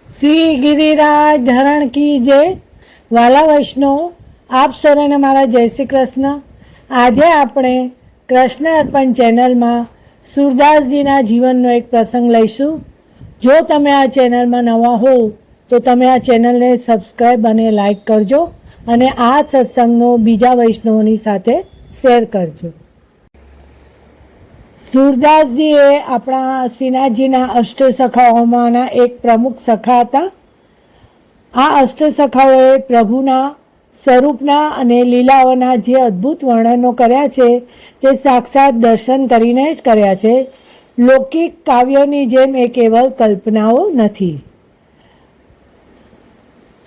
શ્રી ગિરિરાજ ધરણ કી જય. વાલા વૈષ્ણવ, આપ સૌને મારા જય શ્રી કૃષ્ણ. આજે આપણે કૃષ્ણ અર્પણ ચેનલમાં સુરદાસજીના જીવનનો એક પ્રસંગ લઈશું. જો તમે આ ચેનલમાં નવા હો તો તમે આ ચેનલને સબસ્ક્રાઈબ અને લાઈક કરજો અને આ સત્સંગનો બીજા વૈષ્ણવોની સાથે શેર કરજો. સુરદાસજી એ આપણા શ્રીનાથજીના અષ્ટસખાઓમાંના એક પ્રમુખ સખા હતા. આ અષ્ટસખાઓએ પ્રભુના સ્વરૂપના અને લીલાઓના જે અદ્ભુત વર્ણનો કર્યા છે તે સાક્ષાત દર્શન કરીને જ કર્યા છે. લૌકિક કાવ્યોની જેમ એ કેવળ કલ્પનાઓ નથી.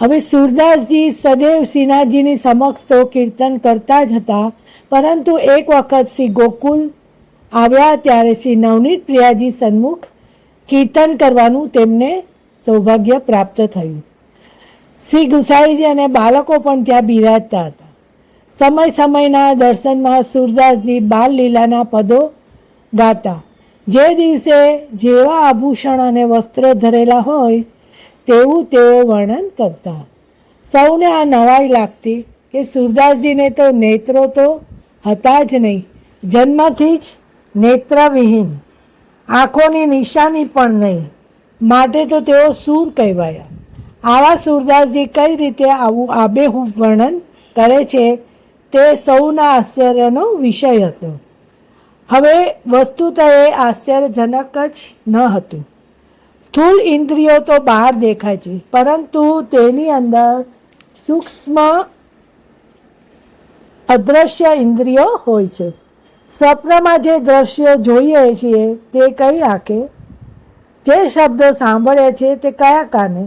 હવે સુરદાસજી સદૈવ શ્રીનાથજીની સમક્ષ તો કીર્તન કરતા જ હતા, પરંતુ એક વખત શ્રી ગોકુલ આવ્યા ત્યારે શ્રી નવનીત પ્રિયાજી સન્મુખ કીર્તન કરવાનું તેમને સૌભાગ્ય પ્રાપ્ત થયું. શ્રી ગુસાઈજી અને બાળકો પણ ત્યાં બિરાજતા હતા. સમય સમયના દર્શનમાં સુરદાસજી બાલ લીલાના પદો ગાતા. જે દિવસે જેવા આભૂષણ અને વસ્ત્ર ધરેલા હોય તેવું તેઓ વર્ણન કરતા. સૌને આ નવાઈ લાગતી કે સુરદાસજીને તો નેત્રો તો હતા જ નહીં, જન્મથી જ નેત્રવિહીન, આંખોની નિશાની પણ નહીં, માટે તો તેઓ સૂર કહેવાયા. આવા સુરદાસજી કઈ રીતે આવું આબેહૂબ વર્ણન કરે છે તે સૌના આશ્ચર્યનો વિષય હતો. હવે વસ્તુત એ આશ્ચર્યજનક જ ન હતું. સ્થૂળ ઇન્દ્રિયો તો બહાર દેખાય છે, પરંતુ તેની અંદર સૂક્ષ્મ અદ્રશ્ય ઇન્દ્રિયો હોય છે. સ્વપ્નમાં જે દ્રશ્યો જોઈએ છીએ તે કઈ આંખે, જે શબ્દો સાંભળે છે તે કયા કાને,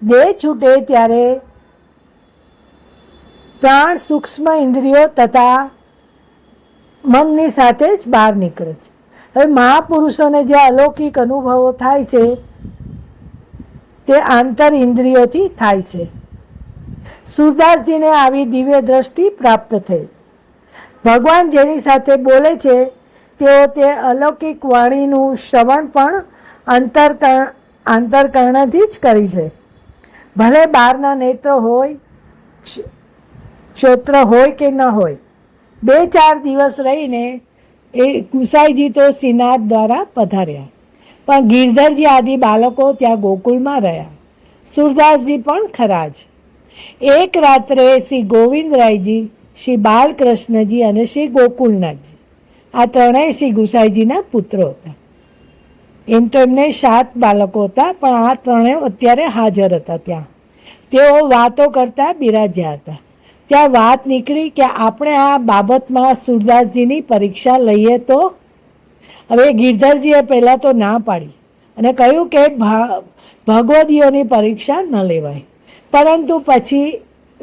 દેહ છૂટે ત્યારે પ્રાણ સૂક્ષ્મ ઇન્દ્રિયો તથા મનની સાથે જ બહાર નીકળે છે. હવે મહાપુરુષોને જે અલૌકિક અનુભવો થાય છે તે આંતર ઇન્દ્રિયોથી થાય છે. સુરદાસજીને આવી દિવ્ય દ્રષ્ટિ પ્રાપ્ત થઈ. ભગવાન જેની સાથે બોલે છે તેઓ તે અલૌકિક વાણીનું શ્રવણ પણ અંતરકરણથી જ કરી છે. ભલે બહારના નેત્ર હોય, શ્રોત્ર હોય કે ન હોય. 2-4 દિવસ રહીને એ ગુસાઈજી તો શ્રીનાથ દ્વારા પધાર્યા, પણ ગિરધરજી આદિ બાળકો ત્યાં ગોકુળમાં રહ્યા. સુરદાસજી પણ ખરા જ. એક રાત્રે શ્રી ગોવિંદરાયજી, શ્રી બાલકૃષ્ણજી અને શ્રી ગોકુલનાથજી, આ ત્રણેય શ્રી ગુસાઈજીના પુત્રો હતા. એમ તો એમને 7 બાળકો હતા, પણ આ ત્રણેય અત્યારે હાજર હતા ત્યાં. તેઓ વાતો કરતા બિરાજ્યા હતા. ત્યાં વાત નીકળી કે આપણે આ બાબતમાં સુરદાસજીની પરીક્ષા લઈએ તો. હવે ગિરધરજીએ પહેલાં તો ના પાડી અને કહ્યું કે ભગવદીઓની પરીક્ષા ન લેવાય, પરંતુ પછી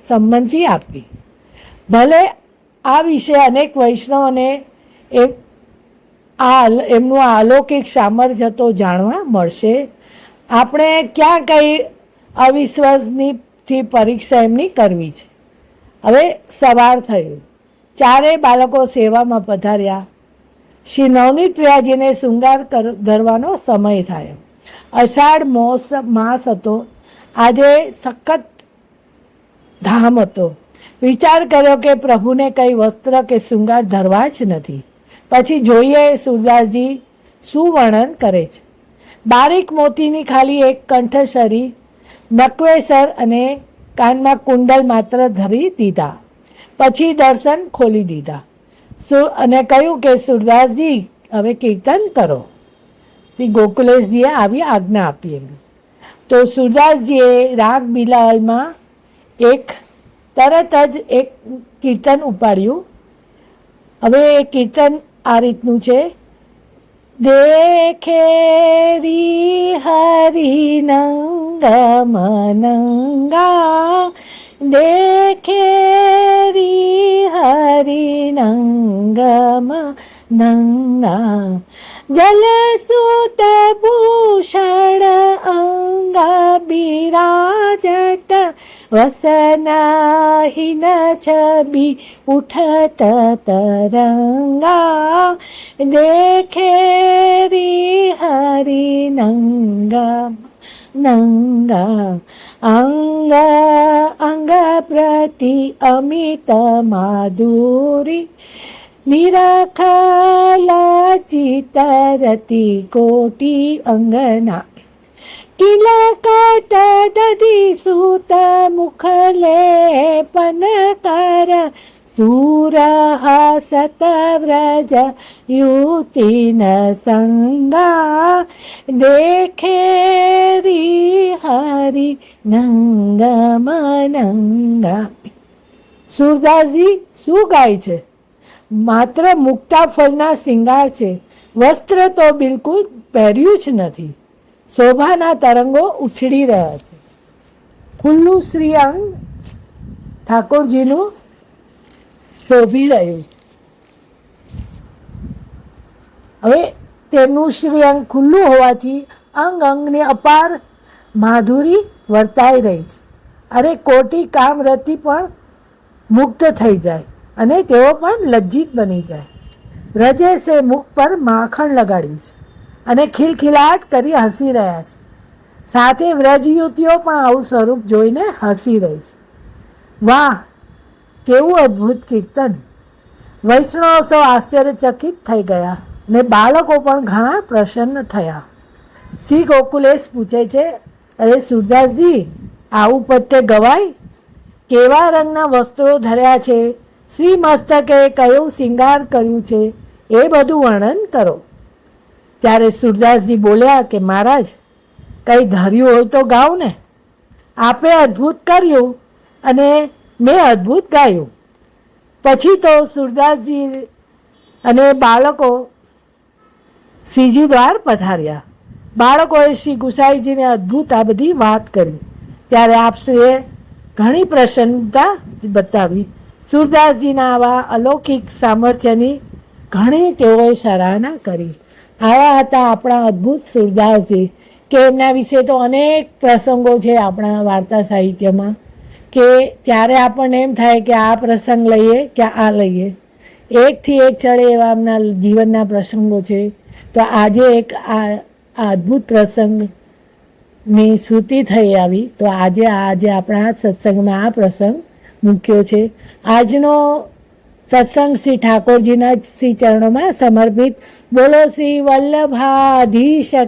સંમતિ આપી. ભલે આ વિશે અનેક વૈષ્ણવોને એમનું અલૌકિક સામર્થ્ય તો જાણવા મળશે. આપણે ક્યાં કઈ અવિશ્વાસની પરીક્ષા એમની કરવી છે. હવે સવાર થયું, 4 બાળકો સેવામાં પધાર્યા. શ્રી નવનીત પ્રિયાજીને શૃંગાર ધરવાનો સમય થયો. અષાઢ માસ હતો. આજે સખત ધામ હતો. વિચાર કર્યો કે પ્રભુને કંઈ વસ્ત્ર કે શૃંગાર ધરવા જ નથી. પછી જોઈએ સુરદાસજી શું વર્ણન કરે છે. બારીક મોતીની ખાલી એક કંઠસરી, નકવેસર અને કાનમાં કુંડલ માત્ર ધરી દીધા. પછી દર્શન ખોલી દીધા અને કહ્યું કે સુરદાસજી હવે કીર્તન કરો. શ્રી ગોકુલેશજીએ આવી આજ્ઞા આપી એમ. તો સુરદાસજીએ રાગ બિલાવલમાં તરત જ એક કીર્તન ઉપાડ્યું. હવે એ કીર્તન આ રીતનું છે. દેખે રી હરી નંગા, દેખે રી હરી નંગા, જલ સુત ભૂષણ અંગ બિરાજત वसनाहीन छवि उठत तरंगा, देखे री हरि नंगा नंगा, अंग अंग प्रति अमित माधुरी, निरखला चितरती कोटि अंगना, तिलकत दधी सूत मुखले पनकर, सूरहासत व्रज युति न संगा, देखे री हरि नंगम नंगा। સુરદાસજી શું ગાય છે? માત્ર મુક્તા ફળના શિંગાર છે, વસ્ત્ર તો બિલકુલ પહેર્યું જ નથી, શોભાના તરંગો ઉછળી રહ્યા છે, ખુલ્લું શ્રીઅંગ ઠાકોરજીનું શોભી રહ્યું. હવે તેમનું શ્રીઅંગ ખુલ્લું હોવાથી અંગ અંગની અપાર માધુરી વર્તાઈ રહી છે. અરે કોટી કામરતી પણ મુગ્ધ થઈ જાય અને તેઓ પણ લજ્જિત બની જાય. વ્રજેશે મુખ પર માખણ લગાડ્યું છે અને ખિલખિલાટ કરી હસી રહ્યા છે. સાથે વ્રજ યુવતીઓ પણ આવું સ્વરૂપ જોઈને હસી રહી છે. વાહ, કેવું અદ્ભુત કીર્તન! વૈષ્ણવો સૌ આશ્ચર્યચકિત થઈ ગયા ને બાળકો પણ ઘણા પ્રસન્ન થયા. શ્રી ગોકુલેશ પૂછે છે, અરે સુરદાસજી, આવું પદ્ય ગવાય? કેવા રંગના વસ્ત્રો ધર્યા છે, શ્રી મસ્તકે કયું શિંગાર કર્યું છે, એ બધું વર્ણન કરો. ત્યારે સુરદાસજી બોલ્યા કે મહારાજ, કંઈ ધર્યું હોય તો ગાવ ને. આપે અદ્ભુત કર્યું અને મેં અદ્ભુત ગાયું. પછી તો સુરદાસજી અને બાળકો શ્રીજી દ્વાર પધાર્યા. બાળકોએ શ્રી ગુસાઈજીને અદ્ભુત આ બધી વાત કરી. ત્યારે આપશ્રીએ ઘણી પ્રસન્નતા બતાવી. સુરદાસજીના આવા અલૌકિક સામર્થ્યની ઘણી તેઓએ સરાહના કરી. આવા હતા આપણા અદ્ભુત સુરદાસજી, કે એમના વિશે તો અનેક પ્રસંગો છે આપણા વાર્તા સાહિત્યમાં, કે ત્યારે આપણને એમ થાય કે આ પ્રસંગ લઈએ કે આ લઈએ. એકથી એક ચડે એવા એમના જીવનના પ્રસંગો છે. તો આજે એક આ અદ્ભુત પ્રસંગની શ્રુતિ થઈ આવી, તો આજે આપણા સત્સંગમાં આ પ્રસંગ મૂક્યો છે. આજનો સત્સંગ શ્રી ઠાકોરજીના શ્રી ચરણોમાં સમર્પિત. બોલો શ્રી વલ્લભાધીશ